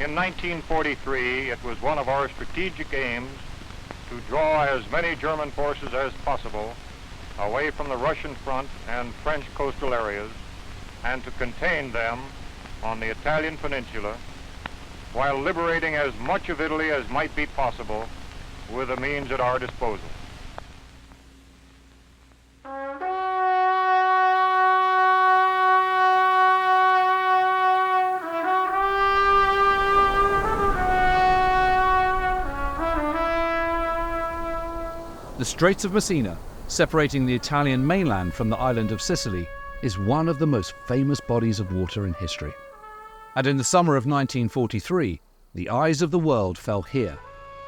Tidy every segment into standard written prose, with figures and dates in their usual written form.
In 1943, it was one of our strategic aims to draw as many German forces as possible away from the Russian front and French coastal areas and to contain them on the Italian peninsula while liberating as much of Italy as might be possible with the means at our disposal. The Straits of Messina, separating the Italian mainland from the island of Sicily, is one of the most famous bodies of water in history. And in the summer of 1943, the eyes of the world fell here,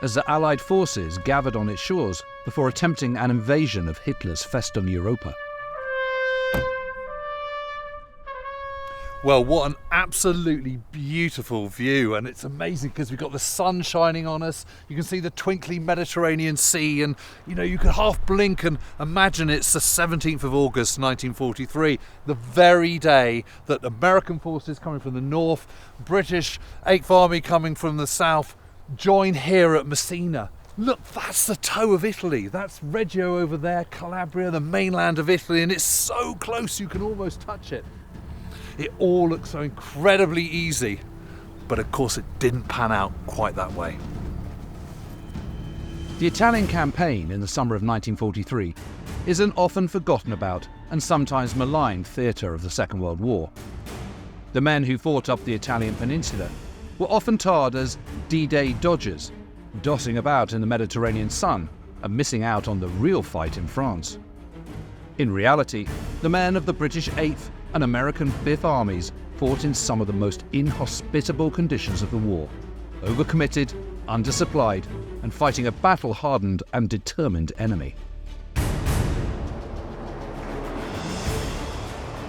as the Allied forces gathered on its shores before attempting an invasion of Hitler's Festung Europa. Well, what an absolutely beautiful view, and it's amazing because we've got the sun shining on us. You can see the twinkling Mediterranean Sea, and you could half blink and imagine it's the 17th of August 1943, the very day that American forces coming from the north, British 8th Army coming from the south, join here at Messina. Look, that's the toe of Italy. That's Reggio over there, Calabria, the mainland of Italy, and it's so close you can almost touch it. It all looks so incredibly easy, but of course it didn't pan out quite that way. The Italian campaign in the summer of 1943 is an often forgotten about and sometimes maligned theatre of the Second World War. The men who fought up the Italian peninsula were often tarred as D-Day dodgers, dossing about in the Mediterranean sun and missing out on the real fight in France. In reality, the men of the British 8th and American 5th Armies fought in some of the most inhospitable conditions of the war, overcommitted, undersupplied, and fighting a battle-hardened and determined enemy.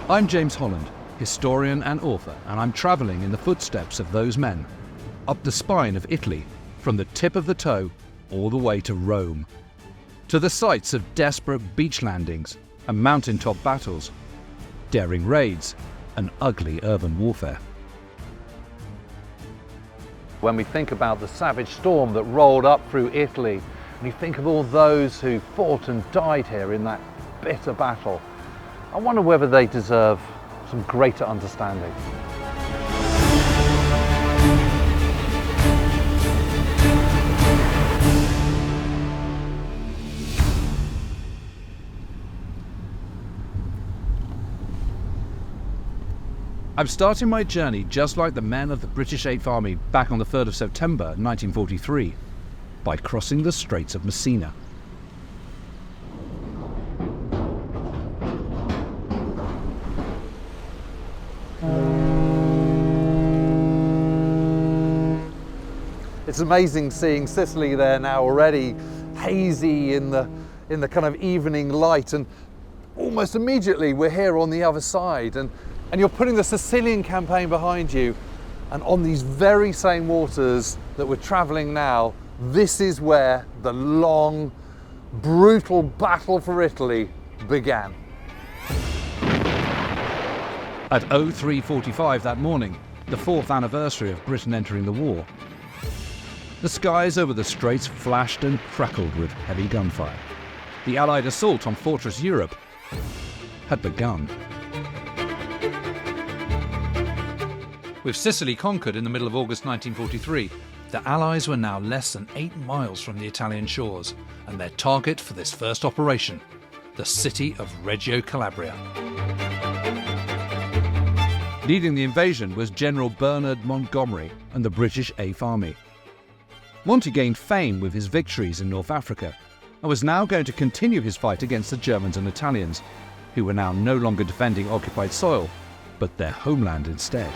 I'm James Holland, historian and author, and I'm travelling in the footsteps of those men, up the spine of Italy, from the tip of the toe all the way to Rome, to the sites of desperate beach landings and mountaintop battles, daring raids, and ugly urban warfare. When we think about the savage storm that rolled up through Italy, and you think of all those who fought and died here in that bitter battle, I wonder whether they deserve some greater understanding. I'm starting my journey just like the men of the British 8th Army back on the 3rd of September 1943, by crossing the Straits of Messina. It's amazing seeing Sicily there now already, hazy in the kind of evening light, and almost immediately we're here on the other side, and you're putting the Sicilian campaign behind you, and on these very same waters that we're travelling now, this is where the long, brutal battle for Italy began. At 03:45 that morning, the 4th anniversary of Britain entering the war, the skies over the straits flashed and crackled with heavy gunfire. The Allied assault on Fortress Europe had begun. With Sicily conquered in the middle of August 1943, the Allies were now less than 8 miles from the Italian shores, and their target for this first operation, the city of Reggio Calabria. Leading the invasion was General Bernard Montgomery and the British 8th Army. Monty gained fame with his victories in North Africa and was now going to continue his fight against the Germans and Italians, who were now no longer defending occupied soil, but their homeland instead.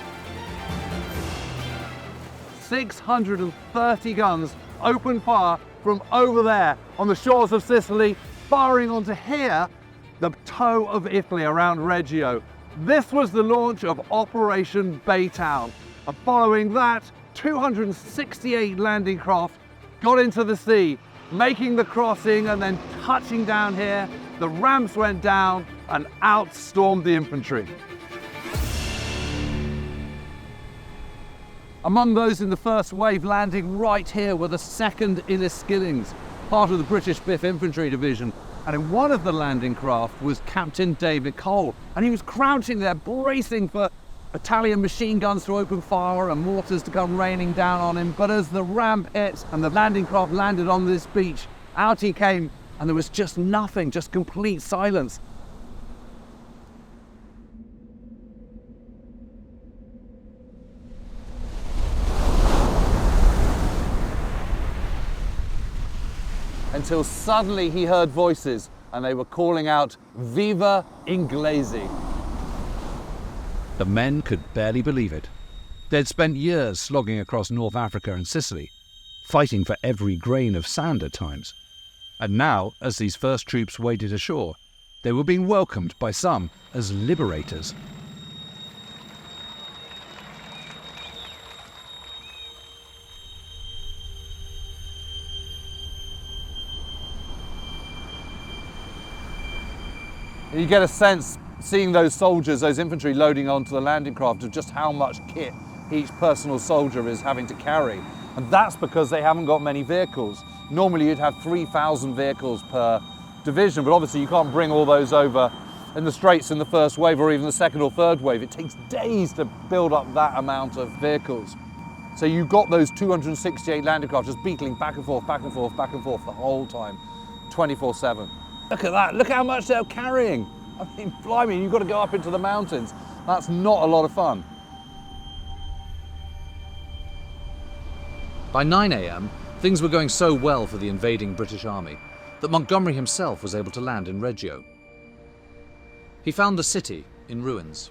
630 guns opened fire from over there on the shores of Sicily, firing onto here, the toe of Italy around Reggio. This was the launch of Operation Baytown, and following that, 268 landing craft got into the sea, making the crossing and then touching down here. The ramps went down and out stormed the infantry. Among those in the first wave landing right here were the 2nd Inniskillings, part of the British 5th Infantry Division. And in one of the landing craft was Captain David Cole. And he was crouching there, bracing for Italian machine guns to open fire and mortars to come raining down on him. But as the ramp hit and the landing craft landed on this beach, out he came, and there was just nothing, just complete silence. Until suddenly he heard voices, and they were calling out, "Viva Inglesi!" The men could barely believe it. They'd spent years slogging across North Africa and Sicily, fighting for every grain of sand at times. And now, as these first troops waded ashore, they were being welcomed by some as liberators. You get a sense, seeing those soldiers, those infantry loading onto the landing craft, of just how much kit each personal soldier is having to carry. And that's because they haven't got many vehicles. Normally you'd have 3,000 vehicles per division, but obviously you can't bring all those over in the Straits in the first wave or even the second or third wave. It takes days to build up that amount of vehicles. So you've got those 268 landing craft just beetling back and forth, back and forth, back and forth the whole time, 24/7. Look at that, look how much they're carrying. I mean, blimey, you've got to go up into the mountains. That's not a lot of fun. By 9 a.m, things were going so well for the invading British army that Montgomery himself was able to land in Reggio. He found the city in ruins.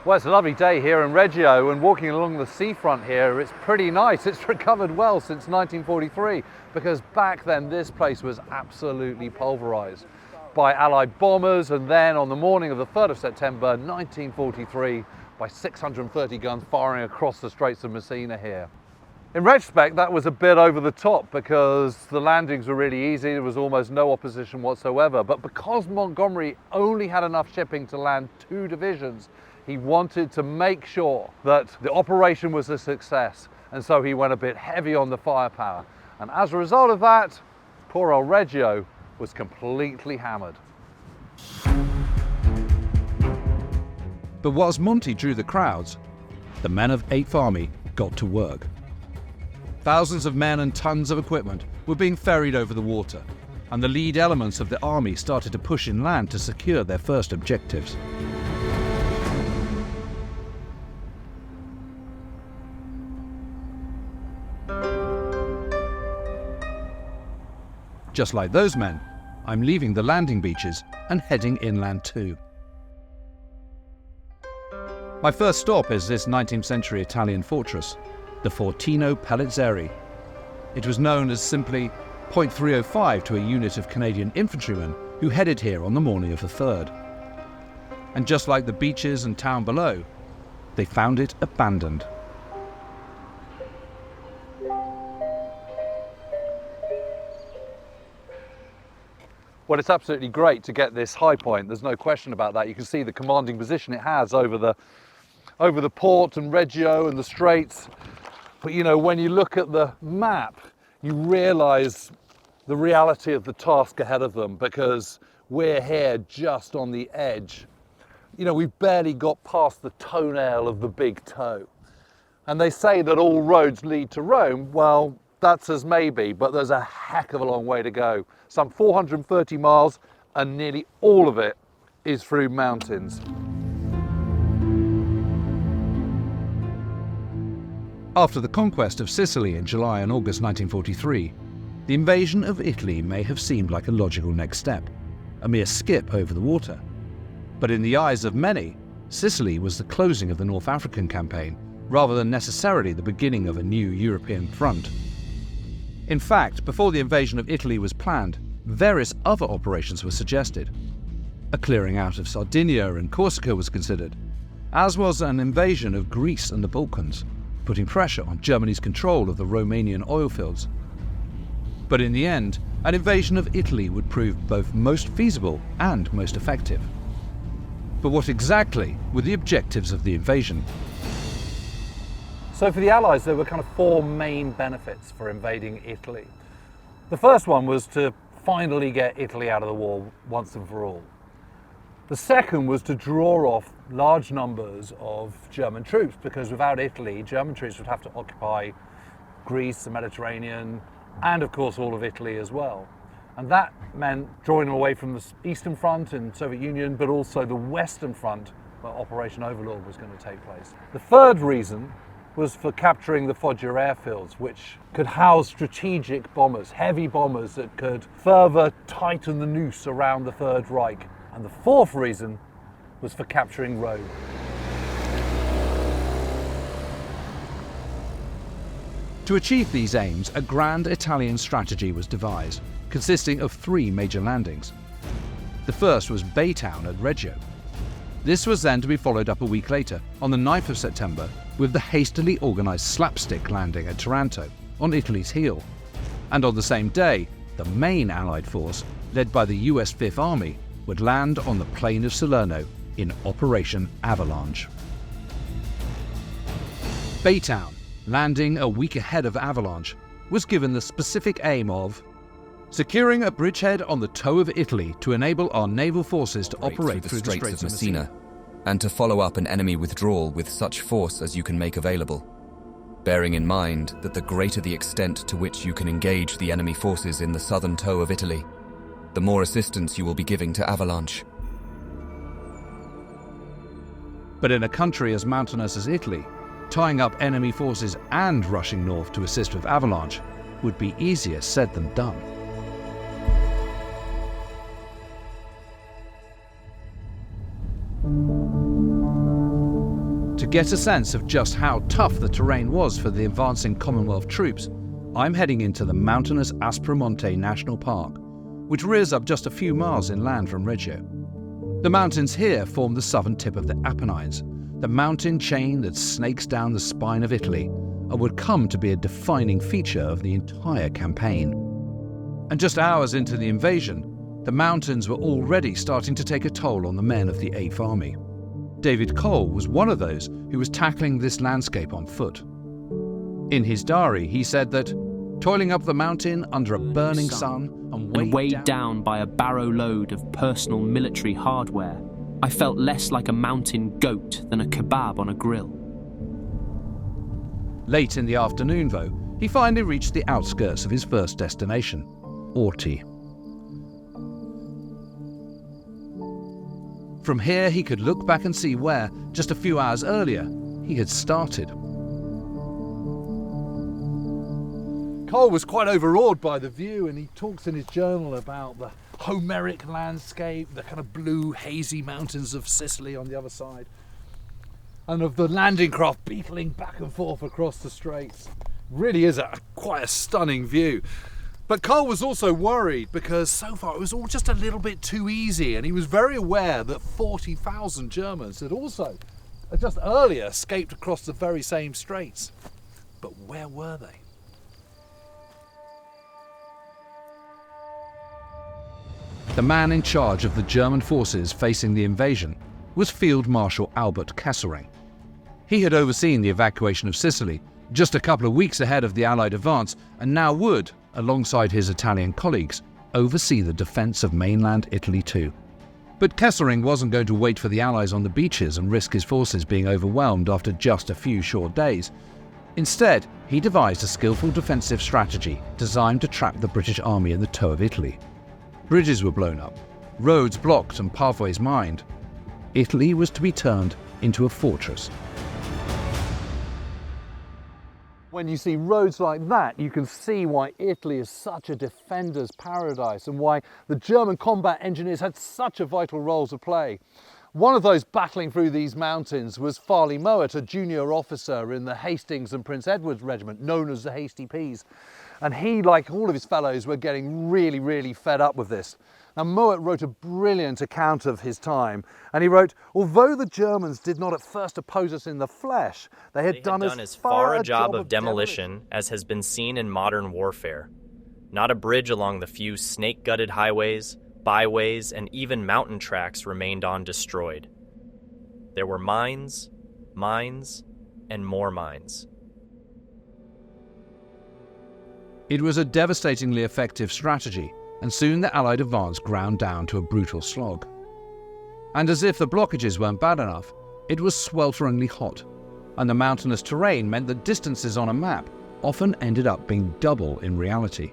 Well, it's a lovely day here in Reggio, and walking along the seafront here, it's pretty nice. It's recovered well since 1943, because back then this place was absolutely pulverized by Allied bombers, and then on the morning of the 3rd of September 1943, by 630 guns firing across the Straits of Messina here. In retrospect, that was a bit over the top because the landings were really easy. There was almost no opposition whatsoever. But because Montgomery only had enough shipping to land 2 divisions, he wanted to make sure that the operation was a success. And so he went a bit heavy on the firepower. And as a result of that, poor old Reggio was completely hammered. But whilst Monty drew the crowds, the men of 8th Army got to work. Thousands of men and tons of equipment were being ferried over the water, and the lead elements of the army started to push inland to secure their first objectives. Just like those men, I'm leaving the landing beaches and heading inland too. My first stop is this 19th century Italian fortress, the Fortino Palizzeri. It was known as simply Point 305 to a unit of Canadian infantrymen who headed here on the morning of the 3rd. And just like the beaches and town below, they found it abandoned. Well, it's absolutely great to get this high point. There's no question about that. You can see the commanding position it has over the port and Reggio and the Straits. But you know, when you look at the map, you realise the reality of the task ahead of them, because we're here just on the edge. You know, we've barely got past the toenail of the big toe. And they say that all roads lead to Rome. Well, that's as maybe, but there's a heck of a long way to go. Some 430 miles, and nearly all of it is through mountains. After the conquest of Sicily in July and August 1943, the invasion of Italy may have seemed like a logical next step, a mere skip over the water. But in the eyes of many, Sicily was the closing of the North African campaign, rather than necessarily the beginning of a new European front. In fact, before the invasion of Italy was planned, various other operations were suggested. A clearing out of Sardinia and Corsica was considered, as was an invasion of Greece and the Balkans, putting pressure on Germany's control of the Romanian oil fields. But in the end, an invasion of Italy would prove both most feasible and most effective. But what exactly were the objectives of the invasion? So for the Allies, there were kind of four main benefits for invading Italy. The first one was to finally get Italy out of the war once and for all. The second was to draw off large numbers of German troops, because without Italy, German troops would have to occupy Greece, the Mediterranean, and of course all of Italy as well. And that meant drawing them away from the Eastern Front in the Soviet Union, but also the Western Front, where Operation Overlord was going to take place. The third reason was for capturing the Foggia airfields, which could house strategic bombers, heavy bombers that could further tighten the noose around the Third Reich. And the fourth reason was for capturing Rome. To achieve these aims, a grand Italian strategy was devised, consisting of three major landings. The first was Baytown at Reggio. This was then to be followed up a week later, on the 9th of September, with the hastily organised slapstick landing at Taranto, on Italy's heel. And on the same day, the main Allied force, led by the US Fifth Army, would land on the plain of Salerno in Operation Avalanche. Baytown, landing a week ahead of Avalanche, was given the specific aim of securing a bridgehead on the toe of Italy to enable our naval forces to operate through the Straits of Messina, and to follow up an enemy withdrawal with such force as you can make available, bearing in mind that the greater the extent to which you can engage the enemy forces in the southern toe of Italy, the more assistance you will be giving to Avalanche. But in a country as mountainous as Italy, tying up enemy forces and rushing north to assist with Avalanche would be easier said than done. To get a sense of just how tough the terrain was for the advancing Commonwealth troops, I'm heading into the mountainous Aspromonte National Park, which rears up just a few miles inland from Reggio. The mountains here form the southern tip of the Apennines, the mountain chain that snakes down the spine of Italy and would come to be a defining feature of the entire campaign. And just hours into the invasion, the mountains were already starting to take a toll on the men of the 8th Army. David Cole was one of those who was tackling this landscape on foot. In his diary, he said that, toiling up the mountain under a burning sun and weighed down by a barrow load of personal military hardware, I felt less like a mountain goat than a kebab on a grill. Late in the afternoon, though, he finally reached the outskirts of his first destination, Orti. From here, he could look back and see where, just a few hours earlier, he had started. Cole was quite overawed by the view, and he talks in his journal about the Homeric landscape, the kind of blue, hazy mountains of Sicily on the other side, and of the landing craft beetling back and forth across the straits. Really is quite a stunning view. But Cole was also worried because so far it was all just a little bit too easy, and he was very aware that 40,000 Germans had also, just earlier, escaped across the very same straits. But where were they? The man in charge of the German forces facing the invasion was Field Marshal Kesselring. He had overseen the evacuation of Sicily just a couple of weeks ahead of the Allied advance, and now would, alongside his Italian colleagues, oversee the defence of mainland Italy too. But Kesselring wasn't going to wait for the Allies on the beaches and risk his forces being overwhelmed after just a few short days. Instead, he devised a skillful defensive strategy designed to trap the British army in the toe of Italy. Bridges were blown up, roads blocked and pathways mined. Italy was to be turned into a fortress. When you see roads like that, you can see why Italy is such a defender's paradise and why the German combat engineers had such a vital role to play. One of those battling through these mountains was Farley Mowat, a junior officer in the Hastings and Prince Edward's Regiment, known as the Hasty Peas. And he, like all of his fellows, were getting really fed up with this. Now, Mowat wrote a brilliant account of his time, and he wrote, although the Germans did not at first oppose us in the flesh, they had done as far a job of demolition as has been seen in modern warfare. Not a bridge along the few snake-gutted highways, byways, and even mountain tracks remained undestroyed. There were mines, mines, and more mines. It was a devastatingly effective strategy, and soon the Allied advance ground down to a brutal slog. And as if the blockages weren't bad enough, it was swelteringly hot, and the mountainous terrain meant that distances on a map often ended up being double in reality.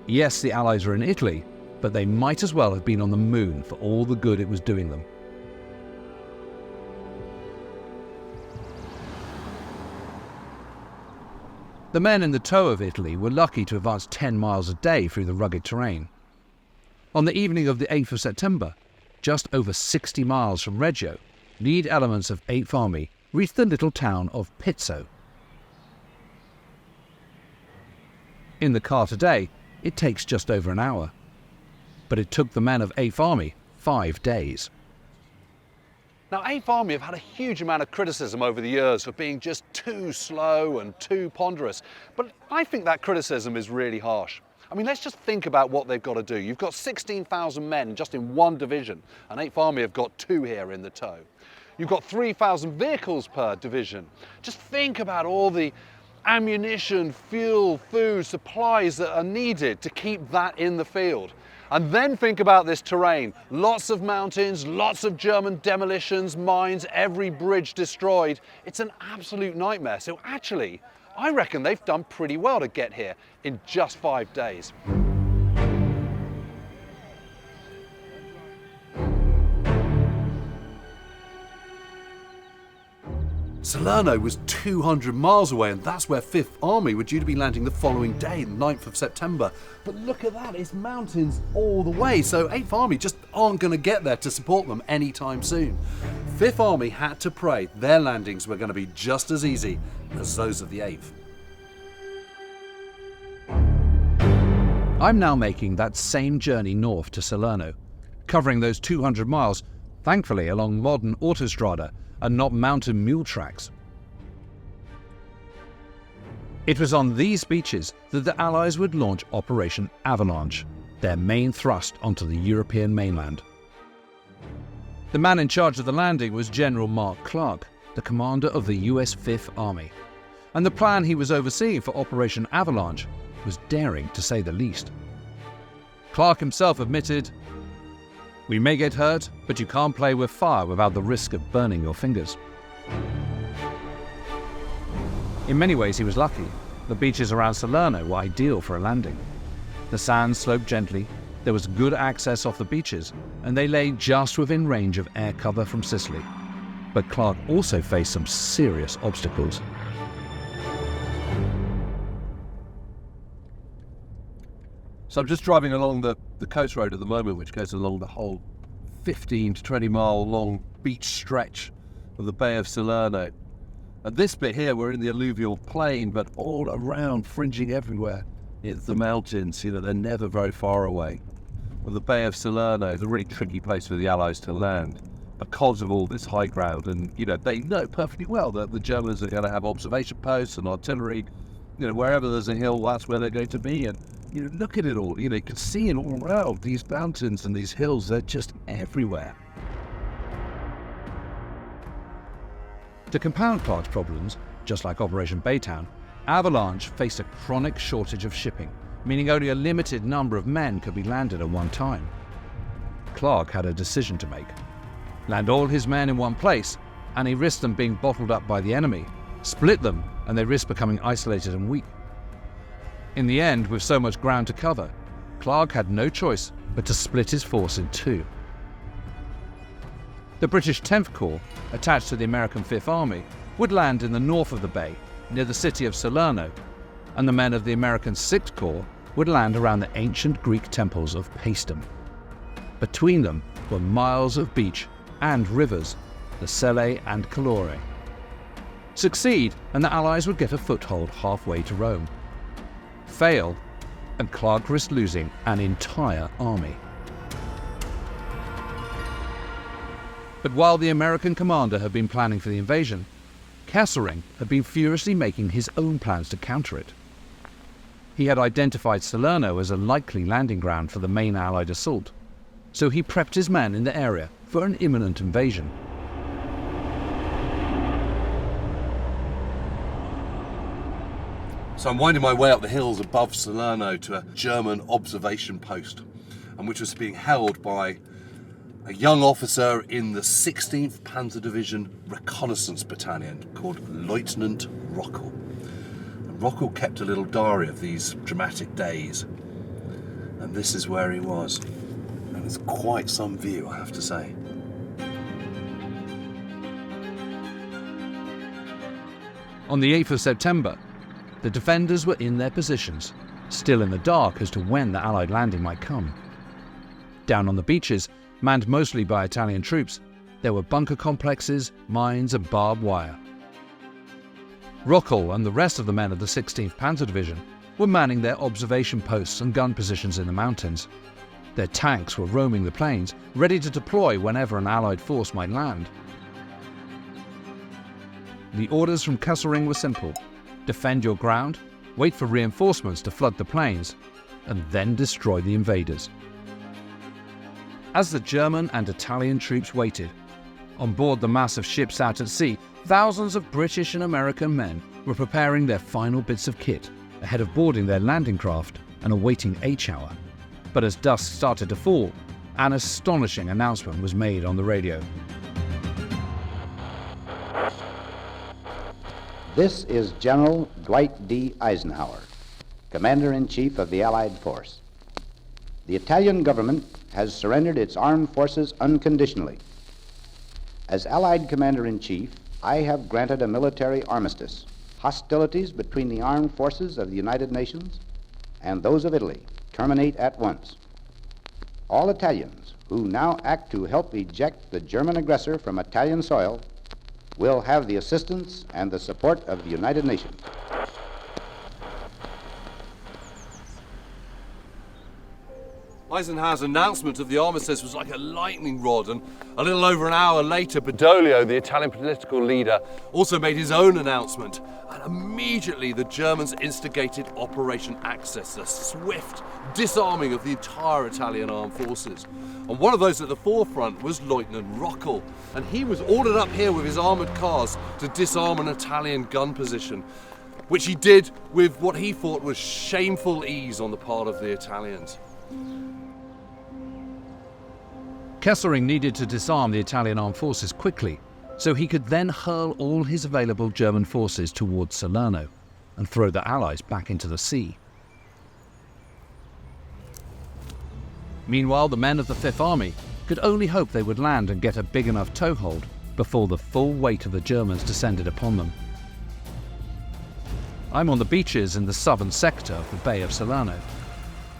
Yes, the Allies were in Italy, but they might as well have been on the moon for all the good it was doing them. The men in the toe of Italy were lucky to advance 10 miles a day through the rugged terrain. On the evening of the 8th of September, just over 60 miles from Reggio, lead elements of 8th Army reached the little town of Pizzo. In the car today, it takes just over an hour. But it took the men of 8th Army 5 days. Now, 8th Army have had a huge amount of criticism over the years for being just too slow and too ponderous. But I think that criticism is really harsh. I mean, let's just think about what they've got to do. You've got 16,000 men just in one division, and 8th Army have got 2 here in the toe. You've got 3,000 vehicles per division. Just think about all the ammunition, fuel, food, supplies that are needed to keep that in the field. And then think about this terrain. Lots of mountains, lots of German demolitions, mines, every bridge destroyed. It's an absolute nightmare. So actually, I reckon they've done pretty well to get here in just 5 days. Salerno was 200 miles away, and that's where 5th Army were due to be landing the following day, the 9th of September. But look at that, it's mountains all the way, so 8th Army just aren't going to get there to support them anytime soon. 5th Army had to pray their landings were going to be just as easy as those of the 8th. I'm now making that same journey north to Salerno, covering those 200 miles, thankfully along modern autostrada and not mountain mule tracks. It was on these beaches that the Allies would launch Operation Avalanche, their main thrust onto the European mainland. The man in charge of the landing was General Mark Clark, the commander of the US 5th Army, and the plan he was overseeing for Operation Avalanche was daring to say the least. Clark himself admitted, "We may get hurt, but you can't play with fire without the risk of burning your fingers." In many ways he was lucky. The beaches around Salerno were ideal for a landing. The sand sloped gently, there was good access off the beaches, and they lay just within range of air cover from Sicily. But Clark also faced some serious obstacles. So I'm just driving along the coast road at the moment, which goes along the whole 15 to 20 mile long beach stretch of the Bay of Salerno. And this bit here, we're in the alluvial plain, but all around, fringing everywhere, it's the mountains. They're never very far away. Well, the Bay of Salerno is a really tricky place for the Allies to land because of all this high ground. And, they know perfectly well that the Germans are going to have observation posts and artillery. Wherever there's a hill, that's where they're going to be. And look at it all. You can see it all around. These mountains and these hills, they're just everywhere. To compound Clark's problems, just like Operation Baytown, Avalanche faced a chronic shortage of shipping, meaning only a limited number of men could be landed at one time. Clark had a decision to make. Land all his men in one place, and he risked them being bottled up by the enemy. Split them, and they risked becoming isolated and weak. In the end, with so much ground to cover, Clark had no choice but to split his force in two. The British 10th Corps, attached to the American 5th Army, would land in the north of the bay, near the city of Salerno, and the men of the American 6th Corps would land around the ancient Greek temples of Paestum. Between them were miles of beach and rivers, the Selle and Calore. Succeed, and the Allies would get a foothold halfway to Rome. Fail, and Clark risked losing an entire army. But while the American commander had been planning for the invasion, Kesselring had been furiously making his own plans to counter it. He had identified Salerno as a likely landing ground for the main Allied assault, so he prepped his men in the area for an imminent invasion. So I'm winding my way up the hills above Salerno to a German observation post, and which was being held by a young officer in the 16th Panzer Division Reconnaissance Battalion called Lieutenant Rockel. And Rockel kept a little diary of these dramatic days, and this is where he was. And it's quite some view, I have to say. On the 8th of September, the defenders were in their positions, still in the dark as to when the Allied landing might come. Down on the beaches, manned mostly by Italian troops, there were bunker complexes, mines and barbed wire. Rockel and the rest of the men of the 16th Panzer Division were manning their observation posts and gun positions in the mountains. Their tanks were roaming the plains, ready to deploy whenever an Allied force might land. The orders from Kesselring were simple: defend your ground, wait for reinforcements to flood the plains, and then destroy the invaders. As the German and Italian troops waited, on board the massive ships out at sea, thousands of British and American men were preparing their final bits of kit ahead of boarding their landing craft and awaiting H-hour. But as dusk started to fall, an astonishing announcement was made on the radio. This is General Dwight D. Eisenhower, Commander-in-Chief of the Allied Force. The Italian government has surrendered its armed forces unconditionally. As Allied Commander-in-Chief, I have granted a military armistice. Hostilities between the armed forces of the United Nations and those of Italy terminate at once. All Italians who now act to help eject the German aggressor from Italian soil will have the assistance and the support of the United Nations. Eisenhower's announcement of the armistice was like a lightning rod, and a little over an hour later, Badoglio, the Italian political leader, also made his own announcement. And immediately the Germans instigated Operation Axis, a swift disarming of the entire Italian armed forces. And one of those at the forefront was Lieutenant Rockel, and he was ordered up here with his armoured cars to disarm an Italian gun position, which he did with what he thought was shameful ease on the part of the Italians. Kesselring needed to disarm the Italian armed forces quickly, so he could then hurl all his available German forces towards Salerno and throw the Allies back into the sea. Meanwhile, the men of the Fifth Army could only hope they would land and get a big enough toehold before the full weight of the Germans descended upon them. I'm on the beaches in the southern sector of the Bay of Salerno.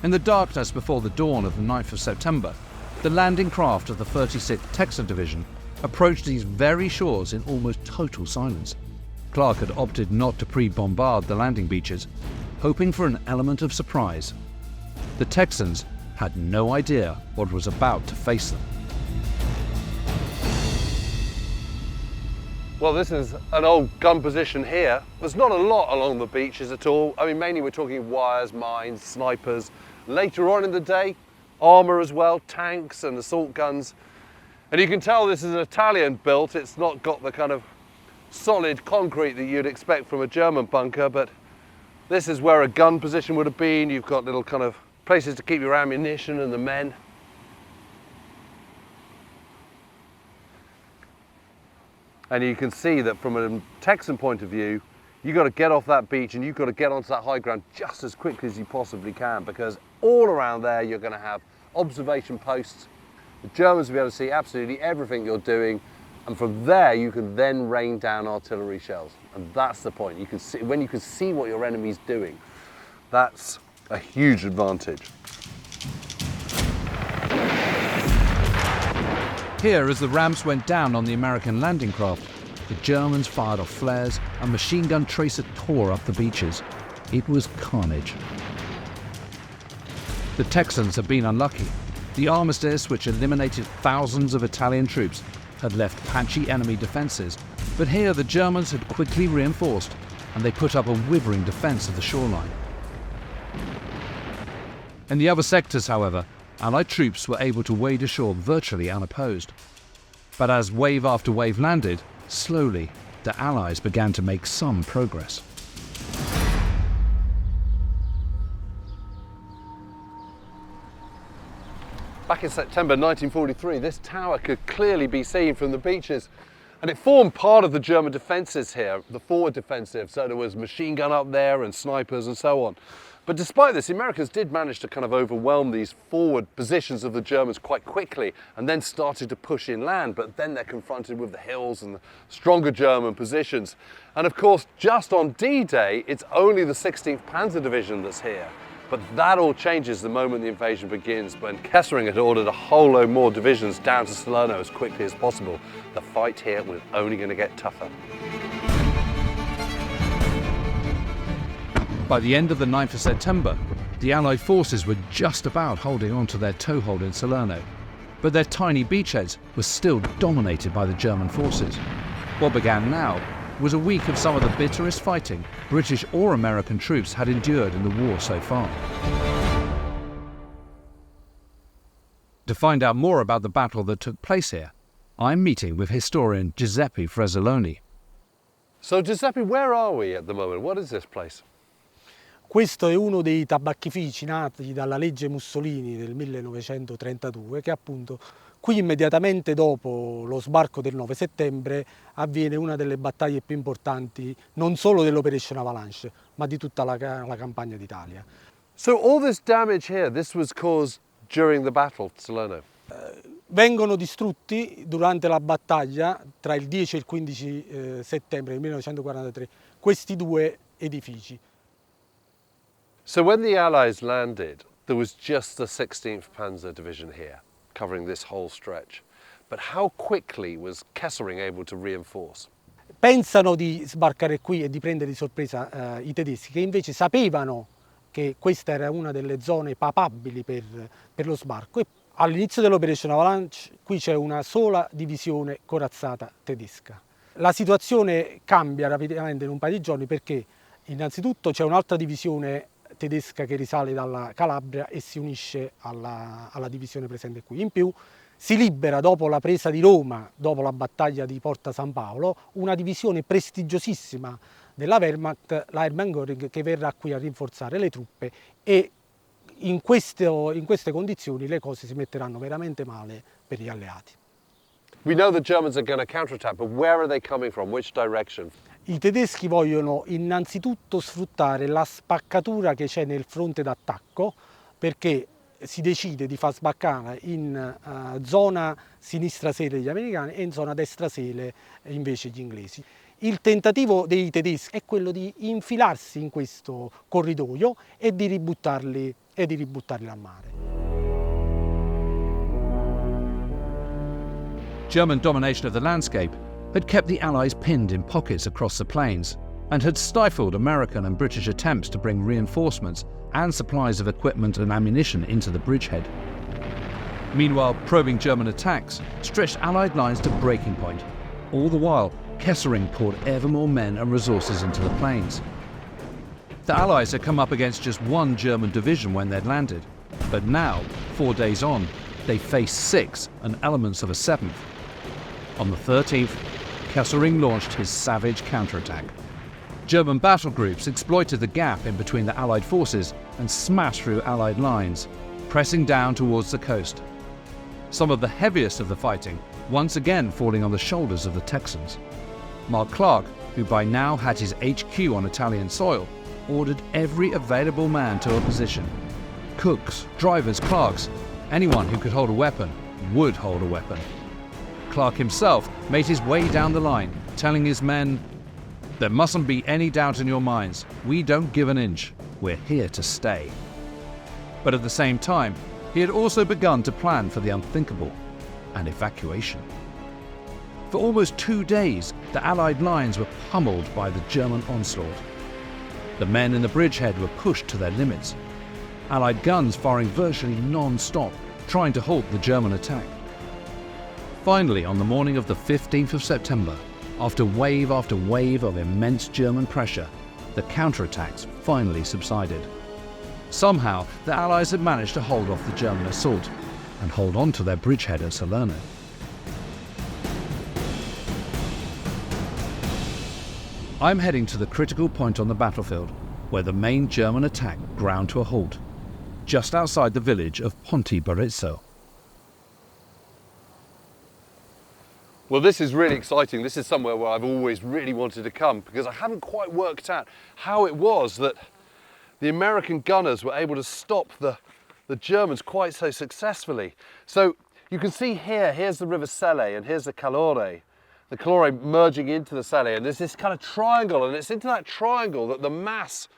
In the darkness before the dawn of the 9th of September, the landing craft of the 36th Texan Division approached these very shores in almost total silence. Clark had opted not to pre-bombard the landing beaches, hoping for an element of surprise. The Texans had no idea what was about to face them. Well, this is an old gun position here. There's not a lot along the beaches at all. I mean, mainly we're talking wires, mines, snipers. Later on in the day, armour as well, tanks and assault guns. And you can tell this is an Italian built. It's not got the kind of solid concrete that you'd expect from a German bunker, but this is where a gun position would have been. You've got little kind of places to keep your ammunition and the men. And you can see that from a Texan point of view, you've got to get off that beach and you've got to get onto that high ground just as quickly as you possibly can, because all around there you're going to have observation posts. The Germans will be able to see absolutely everything you're doing, and from there you can then rain down artillery shells. And that's the point. You can see, when you can see what your enemy's doing, that's a huge advantage. Here, as the ramps went down on the American landing craft, the Germans fired off flares and machine gun tracer tore up the beaches. It was carnage. The Texans had been unlucky. The armistice, which eliminated thousands of Italian troops, had left patchy enemy defences, but here the Germans had quickly reinforced, and they put up a withering defence of the shoreline. In the other sectors, however, Allied troops were able to wade ashore virtually unopposed. But as wave after wave landed, slowly, the Allies began to make some progress. Back in September 1943, this tower could clearly be seen from the beaches, and it formed part of the German defences here, the forward defensive, so there was machine gun up there and snipers and so on. But despite this, the Americans did manage to kind of overwhelm these forward positions of the Germans quite quickly and then started to push inland, but then they're confronted with the hills and the stronger German positions. And of course, just on D-Day, it's only the 16th Panzer Division that's here. But that all changes the moment the invasion begins, when Kesselring had ordered a whole load more divisions down to Salerno as quickly as possible. The fight here was only going to get tougher. By the end of the 9th of September, the Allied forces were just about holding on to their toehold in Salerno, but their tiny beachheads were still dominated by the German forces. What began now was a week of some of the bitterest fighting British or American troops had endured in the war so far. To find out more about the battle that took place here, I'm meeting with historian Giuseppe Fresoloni. So Giuseppe, where are we at the moment? What is this place? Questo è uno dei tabacchifici nati dalla legge Mussolini del 1932, che appunto qui immediatamente dopo lo sbarco del 9 settembre avviene una delle battaglie più importanti non solo dell'Operation Avalanche, ma di tutta la campagna d'Italia. So all this damage here, this was caused during the battle, Salerno? Vengono distrutti durante la battaglia tra il 10 e il 15 settembre del 1943 questi due edifici. So when the Allies landed, there was just the 16th Panzer Division here, covering this whole stretch. But how quickly was Kesselring able to reinforce? Pensano di sbarcare qui e di prendere di sorpresa i tedeschi, che invece sapevano che questa era una delle zone papabili per lo sbarco. E all'inizio dell'Operation Avalanche qui c'è una sola divisione corazzata tedesca. La situazione cambia rapidamente in un paio di giorni perché innanzitutto c'è un'altra divisione tedesca che risale dalla Calabria e si unisce alla divisione presente qui. In più si libera, dopo la presa di Roma, dopo la battaglia di Porta San Paolo, una divisione prestigiosissima della Wehrmacht, la Hermann Göring, che verrà qui a rinforzare le truppe, e in queste condizioni le cose si metteranno veramente male per gli alleati. We know the Germans are going to counterattack, but where are they coming from? Which direction? I tedeschi vogliono innanzitutto sfruttare la spaccatura che c'è nel fronte d'attacco, perché si decide di far sbaccare in zona sinistra sele gli americani e in zona destra sele invece gli inglesi. Il tentativo dei tedeschi è quello di infilarsi in questo corridoio e di ributtarli al mare. German domination of the landscape had kept the Allies pinned in pockets across the plains and had stifled American and British attempts to bring reinforcements and supplies of equipment and ammunition into the bridgehead. Meanwhile, probing German attacks stretched Allied lines to breaking point. All the while, Kesselring poured ever more men and resources into the plains. The Allies had come up against just one German division when they'd landed, but now, 4 days on, they faced 6 and elements of a 7th. On the 13th, Kesselring launched his savage counterattack. German battle groups exploited the gap in between the Allied forces and smashed through Allied lines, pressing down towards the coast. Some of the heaviest of the fighting once again falling on the shoulders of the Texans. Mark Clark, who by now had his HQ on Italian soil, ordered every available man to a position. Cooks, drivers, clerks, anyone who could hold a weapon would hold a weapon. Clark himself made his way down the line, telling his men, "There mustn't be any doubt in your minds. We don't give an inch. We're here to stay." But at the same time, he had also begun to plan for the unthinkable, an evacuation. For almost 2 days, the Allied lines were pummeled by the German onslaught. The men in the bridgehead were pushed to their limits. Allied guns firing virtually non-stop, trying to halt the German attack. Finally, on the morning of the 15th of September, after wave of immense German pressure, the counterattacks finally subsided. Somehow, the Allies had managed to hold off the German assault and hold on to their bridgehead at Salerno. I'm heading to the critical point on the battlefield, where the main German attack ground to a halt, just outside the village of Ponte Barezzo. Well, this is really exciting. This is somewhere where I've always really wanted to come, because I haven't quite worked out how it was that the American gunners were able to stop the Germans quite so successfully. So you can see here's the River Selle, and here's the Calore merging into the Selle, and there's this kind of triangle, and it's into that triangle that the mass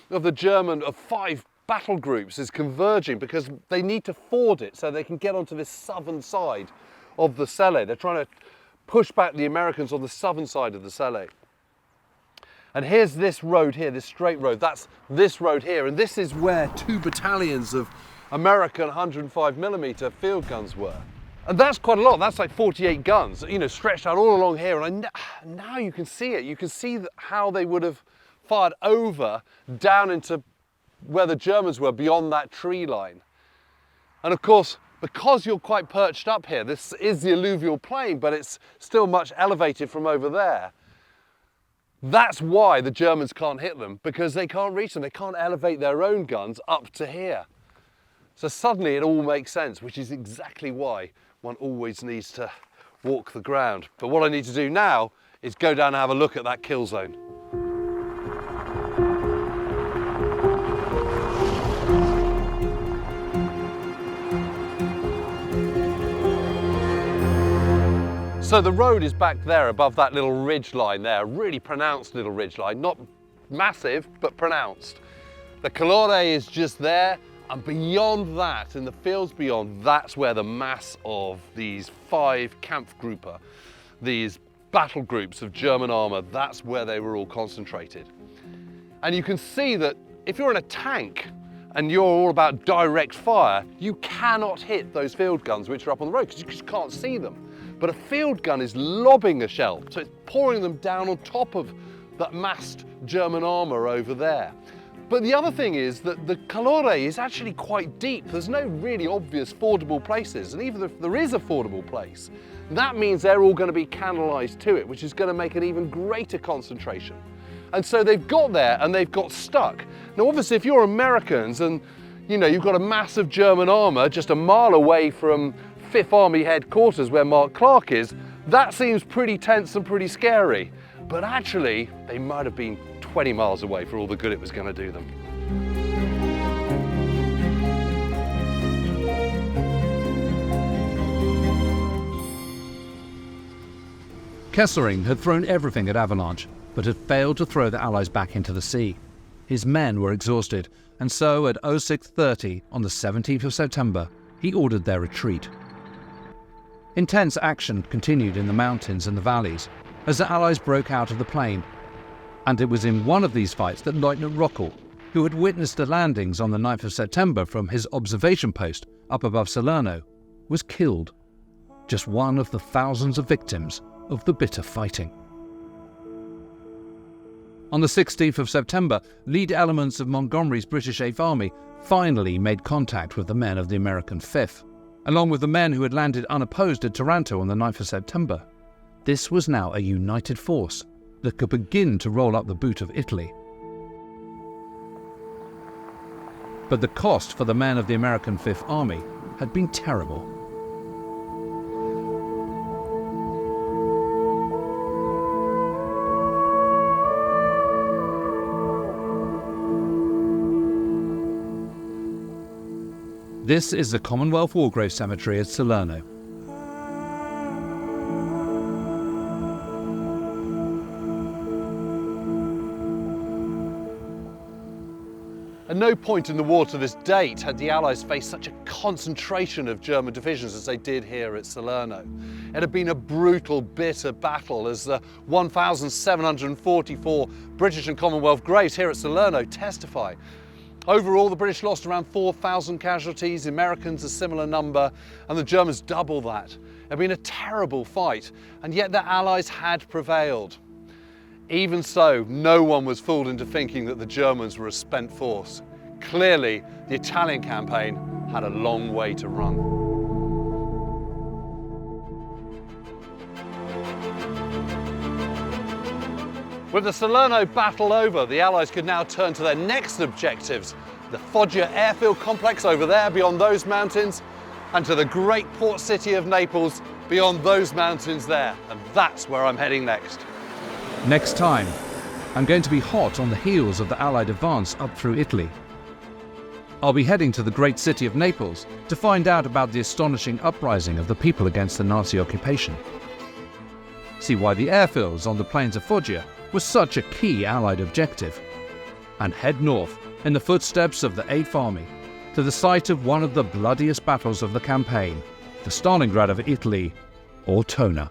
of the German, of 5 battle groups, is converging, because they need to ford it so they can get onto this southern side of the Selle. They're trying to push back the Americans on the southern side of the Selle. And here's this road here, this straight road, that's this road here, and this is where 2 battalions of American 105mm field guns were. And that's quite a lot, that's like 48 guns, you know, stretched out all along here, and now you can see it. You can see how they would have fired over down into where the Germans were beyond that tree line. And of course, because you're quite perched up here, this is the alluvial plain, but it's still much elevated from over there. That's why the Germans can't hit them, because they can't reach them. They can't elevate their own guns up to here. So suddenly it all makes sense, which is exactly why one always needs to walk the ground. But what I need to do now is go down and have a look at that kill zone. So the road is back there above that little ridge line there, a really pronounced little ridge line, not massive, but pronounced. The Calore is just there, and beyond that, in the fields beyond, that's where the mass of these 5 Kampfgruppe, these battle groups of German armour, that's where they were all concentrated. And you can see that if you're in a tank and you're all about direct fire, you cannot hit those field guns which are up on the road, because you just can't see them. But a field gun is lobbing a shell, so it's pouring them down on top of that massed German armour over there. But the other thing is that the Calore is actually quite deep. There's no really obvious fordable places, and even if there is a fordable place, that means they're all going to be canalised to it, which is going to make an even greater concentration. And so they've got there and they've got stuck. Now obviously if you're Americans and you've got a massive German armour just a mile away from 5th Army headquarters where Mark Clark is, that seems pretty tense and pretty scary. But actually, they might have been 20 miles away for all the good it was going to do them. Kesselring had thrown everything at Avalanche, but had failed to throw the Allies back into the sea. His men were exhausted, and so at 06:30 on the 17th of September, he ordered their retreat. Intense action continued in the mountains and the valleys as the Allies broke out of the plain, and it was in one of these fights that Lieutenant Rockel, who had witnessed the landings on the 9th of September from his observation post up above Salerno, was killed, just one of the thousands of victims of the bitter fighting. On the 16th of September, lead elements of Montgomery's British 8th Army finally made contact with the men of the American 5th, along with the men who had landed unopposed at Taranto on the 9th of September. This was now a united force that could begin to roll up the boot of Italy. But the cost for the men of the American 5th Army had been terrible. This is the Commonwealth War Grave Cemetery at Salerno. At no point in the war to this date had the Allies faced such a concentration of German divisions as they did here at Salerno. It had been a brutal, bitter battle, as the 1,744 British and Commonwealth graves here at Salerno testify. Overall, the British lost around 4,000 casualties, the Americans a similar number, and the Germans double that. It had been a terrible fight, and yet the Allies had prevailed. Even so, no one was fooled into thinking that the Germans were a spent force. Clearly, the Italian campaign had a long way to run. With the Salerno battle over, the Allies could now turn to their next objectives, the Foggia airfield complex over there beyond those mountains, and to the great port city of Naples beyond those mountains there, and that's where I'm heading next. Next time, I'm going to be hot on the heels of the Allied advance up through Italy. I'll be heading to the great city of Naples to find out about the astonishing uprising of the people against the Nazi occupation. See why the airfields on the plains of Foggia was such a key Allied objective. And head north in the footsteps of the 8th Army to the site of one of the bloodiest battles of the campaign, the Stalingrad of Italy, or Tona.